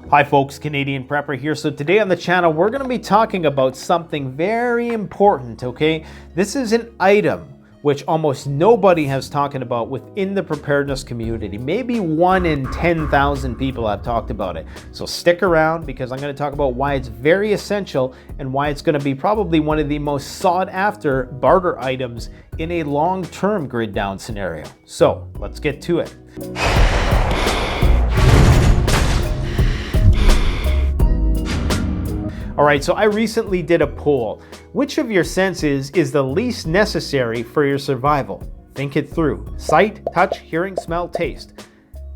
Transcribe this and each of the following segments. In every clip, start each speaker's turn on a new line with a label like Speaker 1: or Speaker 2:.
Speaker 1: Hi folks, Canadian Prepper here. So today on the channel, we're going to be talking about something very important, okay? This is an item which almost nobody has talking about within the preparedness community. Maybe 1 in 10,000 people have talked about it. So stick around because I'm going to talk about why it's very essential and why it's going to be probably one of the most sought after barter items in a long-term grid down scenario. So let's get to it. All right, so I recently did a poll. Which of your senses is the least necessary for your survival? Think it through. Sight, touch, hearing, smell, taste.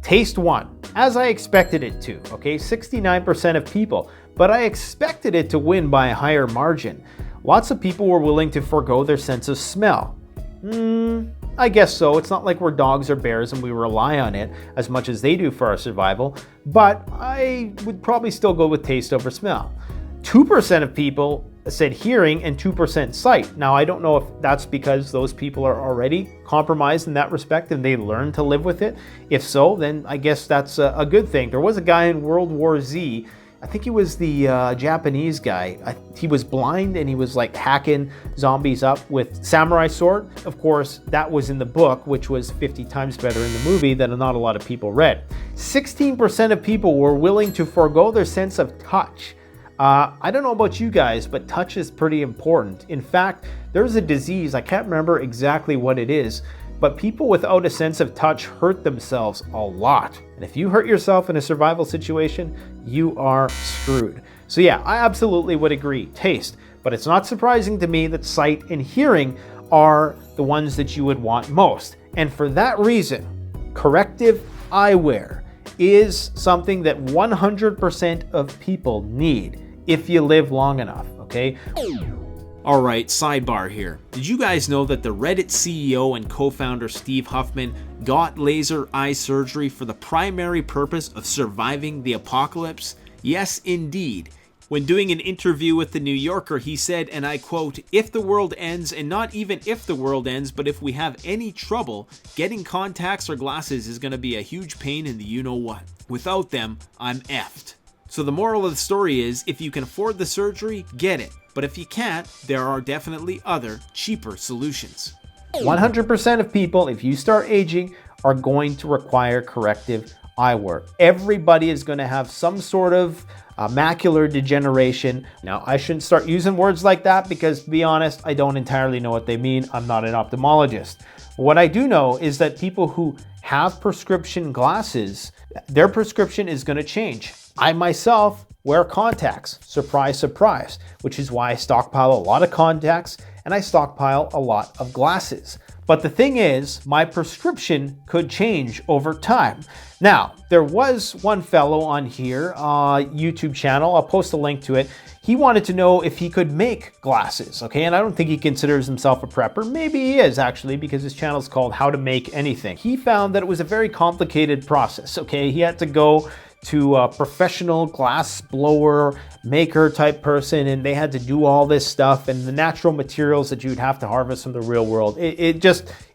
Speaker 1: Taste won, as I expected it to, okay? 69% of people, but I expected it to win by a higher margin. Lots of people were willing to forego their sense of smell. I guess so. It's not like we're dogs or bears and we rely on it as much as they do for our survival, but I would probably still go with taste over smell. 2% of people said hearing and 2% sight. Now, I don't know if that's because those people are already compromised in that respect and they learn to live with it. If so, then I guess that's a good thing. There was a guy in World War Z, I think he was the Japanese guy. He was blind and he was like hacking zombies up with samurai sword. Of course, that was in the book, which was 50 times better in the movie that not a lot of people read. 16% of people were willing to forego their sense of touch. I don't know about you guys, but touch is pretty important. In fact, there's a disease, I can't remember exactly what it is, but people without a sense of touch hurt themselves a lot. And if you hurt yourself in a survival situation, you are screwed. So yeah, I absolutely would agree, taste. But it's not surprising to me that sight and hearing are the ones that you would want most. And for that reason, corrective eyewear is something that 100% of people need if you live long enough, okay? All right, sidebar here. Did you guys know that the Reddit CEO and co-founder Steve Huffman got laser eye surgery for the primary purpose of surviving the apocalypse? Yes, indeed. When doing an interview with The New Yorker, he said, and I quote, "If the world ends, and not even if the world ends, but if we have any trouble, getting contacts or glasses is going to be a huge pain in the you-know-what. Without them, I'm effed." So the moral of the story is, if you can afford the surgery, get it. But if you can't, there are definitely other, cheaper solutions. 100% of people, if you start aging, are going to require corrective eyewear. Everybody is going to have some sort of macular degeneration. Now, I shouldn't start using words like that because, to be honest, I don't entirely know what they mean. I'm not an ophthalmologist. What I do know is that people who have prescription glasses, their prescription is going to change. I myself wear contacts, surprise, surprise, which is why I stockpile a lot of contacts and I stockpile a lot of glasses. But the thing is, my prescription could change over time. Now, there was one fellow on here, YouTube channel, I'll post a link to it. He wanted to know if he could make glasses, okay? And I don't think he considers himself a prepper. Maybe he is actually, because his channel is called How to Make Anything. He found that it was a very complicated process, okay? He had to go to a professional glass blower maker type person, and they had to do all this stuff, and the natural materials that you'd have to harvest from the real world, it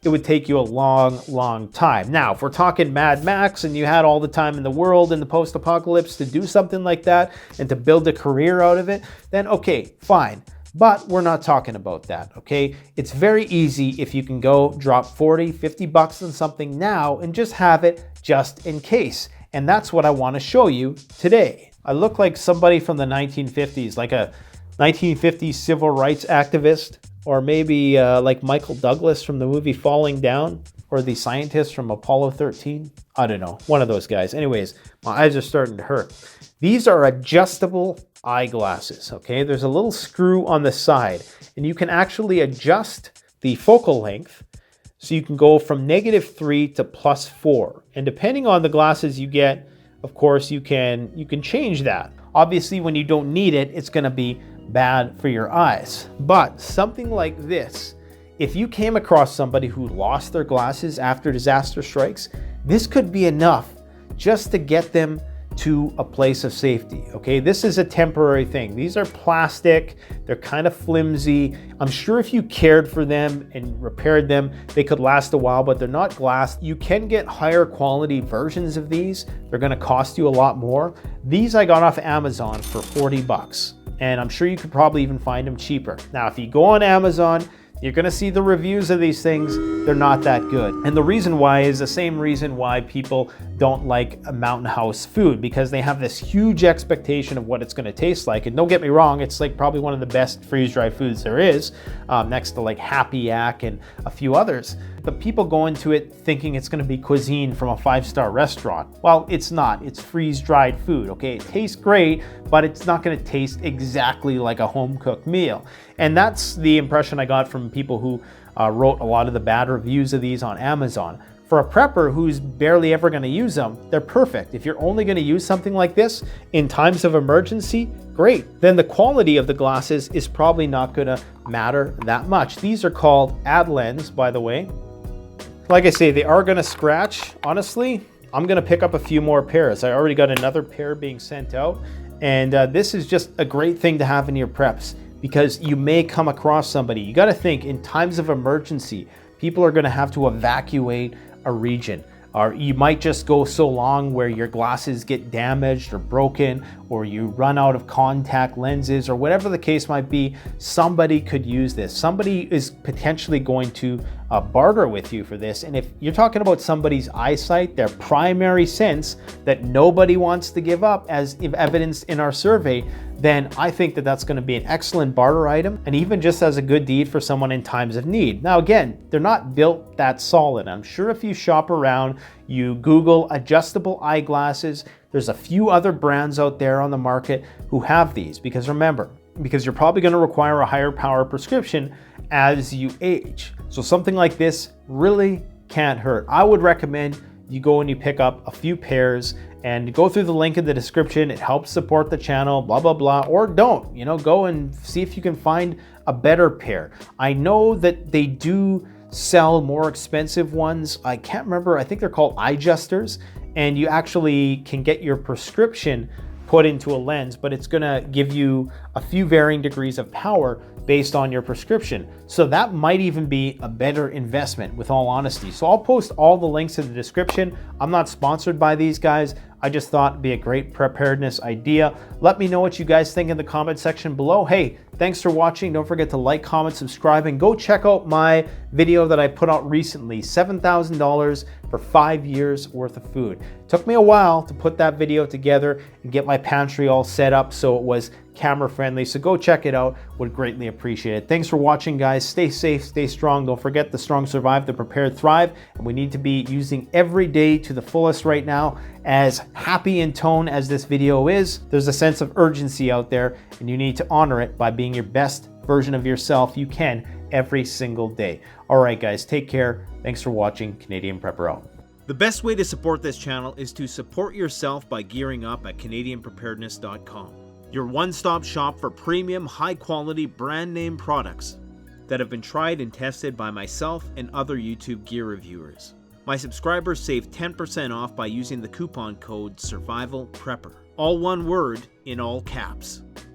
Speaker 1: would take you a long time. Now, if we're talking Mad Max and you had all the time in the world in the post-apocalypse to do something like that and to build a career out of it, then okay, fine. But we're not talking about that, okay? It's very easy if you can go drop 40, 50 bucks on something now and just have it just in case. And that's what I want to show you today. I look like somebody from the 1950s, like a 1950s civil rights activist, or maybe like Michael Douglas from the movie Falling Down, or the scientist from Apollo 13. I don't know, one of those guys. Anyways, my eyes are starting to hurt. These are adjustable eyeglasses, okay? There's a little screw on the side, and you can actually adjust the focal length so you can go from -3 to +4. And depending on the glasses you get, of course, you can change that. Obviously, when you don't need it, it's going to be bad for your eyes. But something like this, if you came across somebody who lost their glasses after disaster strikes, this could be enough just to get them to a place of safety, okay? This is a temporary thing. These are plastic, they're kind of flimsy. I'm sure if you cared for them and repaired them, they could last a while, but they're not glass. You can get higher quality versions of these. They're gonna cost you a lot more. These I got off Amazon for 40 bucks, and I'm sure you could probably even find them cheaper. Now, if you go on Amazon, you're gonna see the reviews of these things, they're not that good. And the reason why is the same reason why people don't like a Mountain House food, because they have this huge expectation of what it's gonna taste like. And don't get me wrong, it's like probably one of the best freeze-dried foods there is, next to like Happy Yak and a few others. But people go into it thinking it's gonna be cuisine from a 5-star restaurant. Well, it's not, it's freeze-dried food, okay? It tastes great, but it's not gonna taste exactly like a home-cooked meal. And that's the impression I got from people who wrote a lot of the bad reviews of these on Amazon. For a prepper who's barely ever gonna use them, they're perfect. If you're only gonna use something like this in times of emergency, great. Then the quality of the glasses is probably not gonna matter that much. These are called Adlens, by the way. Like I say, they are gonna scratch. Honestly, I'm gonna pick up a few more pairs. I already got another pair being sent out, and this is just a great thing to have in your preps, because you may come across somebody. You gotta think, in times of emergency, people are gonna have to evacuate a region. Or you might just go so long where your glasses get damaged or broken, or you run out of contact lenses, or whatever the case might be. Somebody could use this. Somebody is potentially going to barter with you for this. And if you're talking about somebody's eyesight, their primary sense that nobody wants to give up, as evidenced in our survey, then I think that that's going to be an excellent barter item, and even just as a good deed for someone in times of need. Now again, they're not built that solid. I'm sure if you shop around, you Google adjustable eyeglasses, there's a few other brands out there on the market who have these, because remember, because you're probably going to require a higher power prescription as you age. So something like this really can't hurt. I would recommend you go and you pick up a few pairs and go through the link in the description. It helps support the channel, blah, blah, blah, or don't, go and see if you can find a better pair. I know that they do sell more expensive ones. I can't remember, I think they're called Eyejusters, and you actually can get your prescription put into a lens, but it's gonna give you a few varying degrees of power based on your prescription. So that might even be a better investment, with all honesty. So I'll post all the links in the description. I'm not sponsored by these guys. I just thought it'd be a great preparedness idea. Let me know what you guys think in the comment section below. Hey, thanks for watching. Don't forget to like, comment, subscribe, and go check out my video that I put out recently, $7,000 for 5 years worth of food. It took me a while to put that video together and get my pantry all set up so it was camera friendly. So go check it out. Would greatly appreciate it. Thanks for watching, guys. Stay safe, stay strong. Don't forget, the strong survive, the prepared thrive. And we need to be using every day to the fullest right now. As happy in tone as this video is, there's a sense of urgency out there, and you need to honor it by being your best version of yourself you can every single day. All right, guys, take care. Thanks for watching. Canadian Prepper out. The best way to support this channel is to support yourself by gearing up at CanadianPreparedness.com. Your one-stop shop for premium, high-quality, brand-name products that have been tried and tested by myself and other YouTube gear reviewers. My subscribers save 10% off by using the coupon code SURVIVALPREPPER. All one word in all caps.